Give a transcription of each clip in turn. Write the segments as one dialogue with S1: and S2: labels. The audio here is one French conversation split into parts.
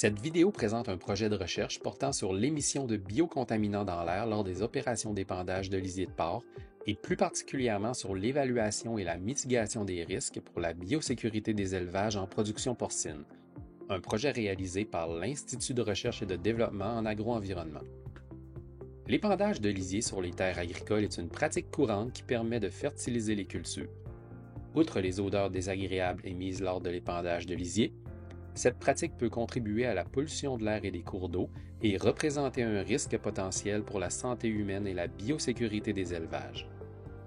S1: Cette vidéo présente un projet de recherche portant sur l'émission de biocontaminants dans l'air lors des opérations d'épandage de lisier de porc et plus particulièrement sur l'évaluation et la mitigation des risques pour la biosécurité des élevages en production porcine. Un projet réalisé par l'Institut de recherche et de développement en agro-environnement. L'épandage de lisier sur les terres agricoles est une pratique courante qui permet de fertiliser les cultures. Outre les odeurs désagréables émises lors de l'épandage de lisier, cette pratique peut contribuer à la pollution de l'air et des cours d'eau et représenter un risque potentiel pour la santé humaine et la biosécurité des élevages.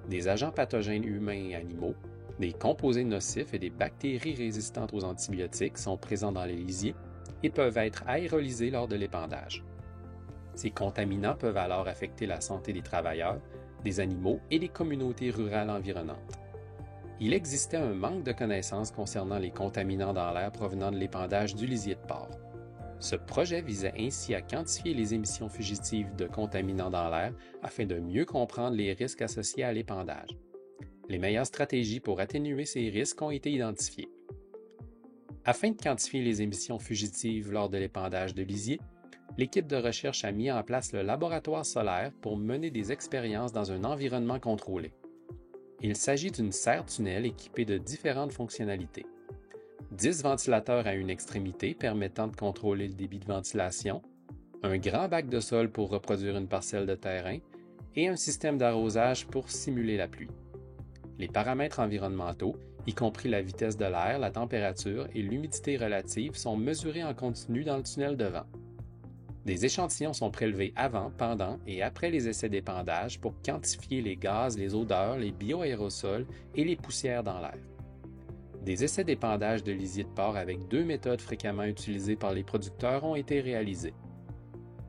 S1: Des agents pathogènes humains et animaux, des composés nocifs et des bactéries résistantes aux antibiotiques sont présents dans les lisiers et peuvent être aérolysés lors de l'épandage. Ces contaminants peuvent alors affecter la santé des travailleurs, des animaux et des communautés rurales environnantes. Il existait un manque de connaissances concernant les contaminants dans l'air provenant de l'épandage du lisier de porc. Ce projet visait ainsi à quantifier les émissions fugitives de contaminants dans l'air afin de mieux comprendre les risques associés à l'épandage. Les meilleures stratégies pour atténuer ces risques ont été identifiées. Afin de quantifier les émissions fugitives lors de l'épandage de lisier, l'équipe de recherche a mis en place le laboratoire solaire pour mener des expériences dans un environnement contrôlé. Il s'agit d'une serre-tunnel équipée de différentes fonctionnalités. 10 ventilateurs à une extrémité permettant de contrôler le débit de ventilation, un grand bac de sol pour reproduire une parcelle de terrain et un système d'arrosage pour simuler la pluie. Les paramètres environnementaux, y compris la vitesse de l'air, la température et l'humidité relative, sont mesurés en continu dans le tunnel de vent. Des échantillons sont prélevés avant, pendant et après les essais d'épandage pour quantifier les gaz, les odeurs, les bioaérosols et les poussières dans l'air. Des essais d'épandage de lisier de porc avec 2 méthodes fréquemment utilisées par les producteurs ont été réalisés.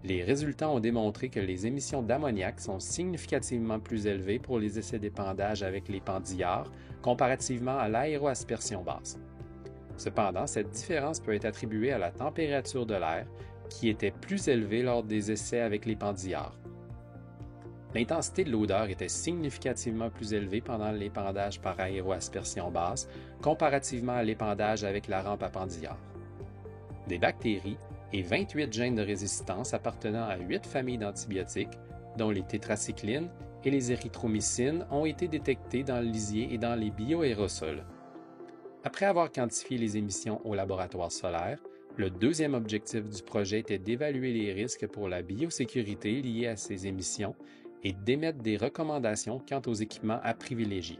S1: Les résultats ont démontré que les émissions d'ammoniac sont significativement plus élevées pour les essais d'épandage avec l'épandillard comparativement à l'aéroaspersion basse. Cependant, cette différence peut être attribuée à la température de l'air, qui était plus élevé lors des essais avec l'épandillard. L'intensité de l'odeur était significativement plus élevée pendant l'épandage par aéroaspersion basse comparativement à l'épandage avec la rampe appendillard. Des bactéries et 28 gènes de résistance appartenant à 8 familles d'antibiotiques, dont les tétracyclines et les érythromycines, ont été détectés dans le lisier et dans les bioaérosols. Après avoir quantifié les émissions au laboratoire solaire, le deuxième objectif du projet était d'évaluer les risques pour la biosécurité liés à ces émissions et d'émettre des recommandations quant aux équipements à privilégier.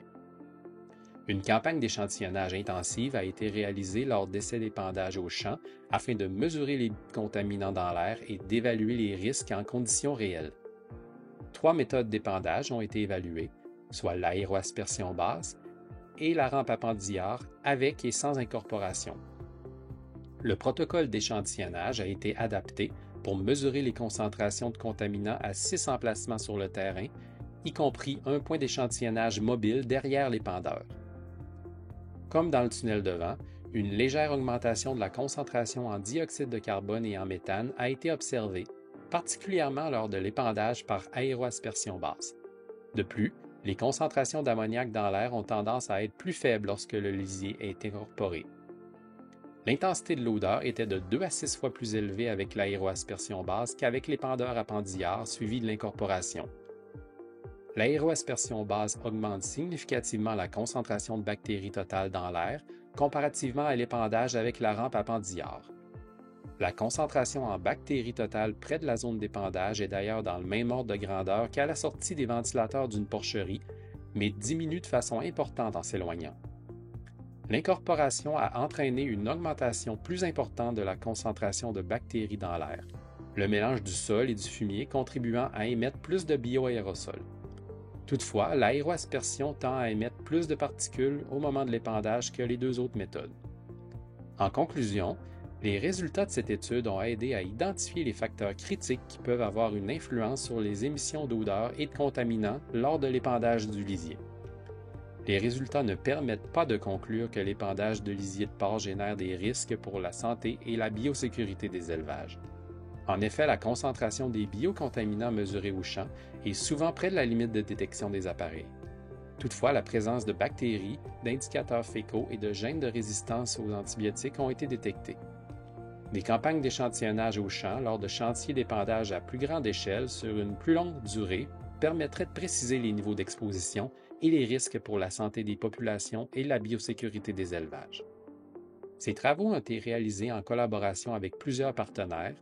S1: Une campagne d'échantillonnage intensive a été réalisée lors d'essais d'épandage au champ afin de mesurer les contaminants dans l'air et d'évaluer les risques en conditions réelles. 3 méthodes d'épandage ont été évaluées, soit l'aéroaspersion basse et la rampe appendillard avec et sans incorporation. Le protocole d'échantillonnage a été adapté pour mesurer les concentrations de contaminants à 6 emplacements sur le terrain, y compris un point d'échantillonnage mobile derrière l'épandeur. Comme dans le tunnel de vent, une légère augmentation de la concentration en dioxyde de carbone et en méthane a été observée, particulièrement lors de l'épandage par aéroaspersion basse. De plus, les concentrations d'ammoniac dans l'air ont tendance à être plus faibles lorsque le lisier est incorporé. L'intensité de l'odeur était de 2 à 6 fois plus élevée avec l'aéroaspersion basse qu'avec l'épandeur appendillard suivi de l'incorporation. L'aéroaspersion basse augmente significativement la concentration de bactéries totale dans l'air comparativement à l'épandage avec la rampe appendillard. La concentration en bactéries totales près de la zone d'épandage est d'ailleurs dans le même ordre de grandeur qu'à la sortie des ventilateurs d'une porcherie, mais diminue de façon importante en s'éloignant. L'incorporation a entraîné une augmentation plus importante de la concentration de bactéries dans l'air, le mélange du sol et du fumier contribuant à émettre plus de bioaérosols. Toutefois, l'aéroaspersion tend à émettre plus de particules au moment de l'épandage que les 2 autres méthodes. En conclusion, les résultats de cette étude ont aidé à identifier les facteurs critiques qui peuvent avoir une influence sur les émissions d'odeurs et de contaminants lors de l'épandage du lisier. Les résultats ne permettent pas de conclure que l'épandage de lisier de porc génère des risques pour la santé et la biosécurité des élevages. En effet, la concentration des biocontaminants mesurés au champ est souvent près de la limite de détection des appareils. Toutefois, la présence de bactéries, d'indicateurs fécaux et de gènes de résistance aux antibiotiques ont été détectés. Des campagnes d'échantillonnage au champ lors de chantiers d'épandage à plus grande échelle sur une plus longue durée permettraient de préciser les niveaux d'exposition et les risques pour la santé des populations et la biosécurité des élevages. Ces travaux ont été réalisés en collaboration avec plusieurs partenaires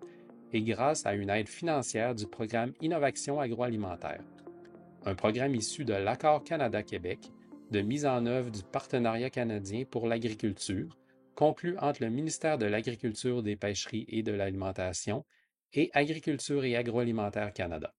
S1: et grâce à une aide financière du programme Innovation agroalimentaire, un programme issu de l'Accord Canada-Québec de mise en œuvre du Partenariat canadien pour l'agriculture, conclu entre le ministère de l'Agriculture, des Pêcheries et de l'Alimentation et Agriculture et Agroalimentaire Canada.